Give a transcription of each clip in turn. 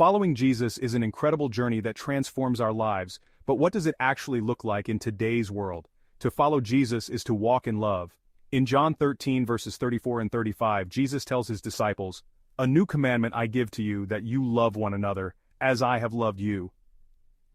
Following Jesus is an incredible journey that transforms our lives, but what does it actually look like in today's world? To follow Jesus is to walk in love. In John 13 verses 34 and 35, Jesus tells his disciples, "A new commandment I give to you, that you love one another, as I have loved you."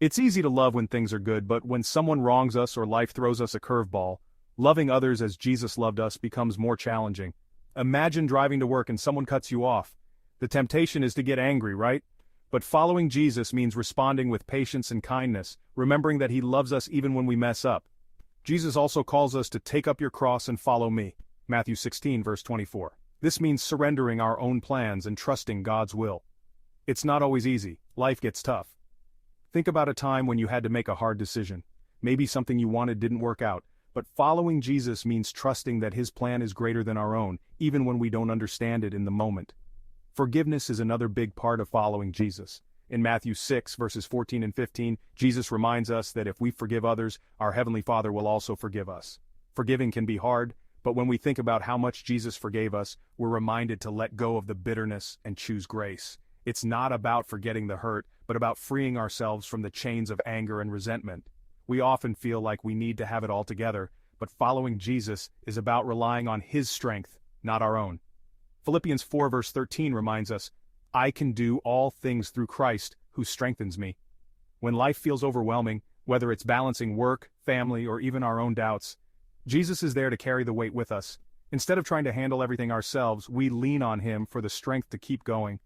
It's easy to love when things are good, but when someone wrongs us or life throws us a curveball, loving others as Jesus loved us becomes more challenging. Imagine driving to work and someone cuts you off. The temptation is to get angry, right? But following Jesus means responding with patience and kindness, remembering that he loves us even when we mess up. Jesus also calls us to take up your cross and follow me. Matthew 16 verse 24. This means surrendering our own plans and trusting God's will. It's not always easy. Life gets tough. Think about a time when you had to make a hard decision. Maybe something you wanted didn't work out, but following Jesus means trusting that his plan is greater than our own, even when we don't understand it in the moment. Forgiveness is another big part of following Jesus. In Matthew 6 verses 14 and 15, Jesus reminds us that if we forgive others, our Heavenly Father will also forgive us. Forgiving can be hard, but when we think about how much Jesus forgave us, we're reminded to let go of the bitterness and choose grace. It's not about forgetting the hurt, but about freeing ourselves from the chains of anger and resentment. We often feel like we need to have it all together, but following Jesus is about relying on his strength, not our own. Philippians 4 verse 13 reminds us, "I can do all things through Christ, who strengthens me." When life feels overwhelming, whether it's balancing work, family, or even our own doubts, Jesus is there to carry the weight with us. Instead of trying to handle everything ourselves, we lean on him for the strength to keep going.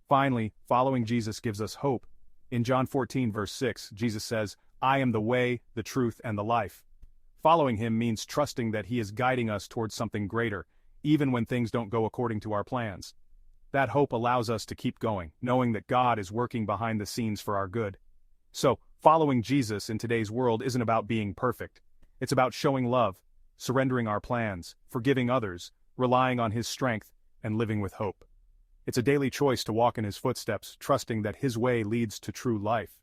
Finally, following Jesus gives us hope. In John 14 verse 6, Jesus says, "I am the way, the truth, and the life." Following him means trusting that he is guiding us towards something greater, even when things don't go according to our plans. That hope allows us to keep going, knowing that God is working behind the scenes for our good. So, following Jesus in today's world isn't about being perfect. It's about showing love, surrendering our plans, forgiving others, relying on his strength, and living with hope. It's a daily choice to walk in his footsteps, trusting that his way leads to true life.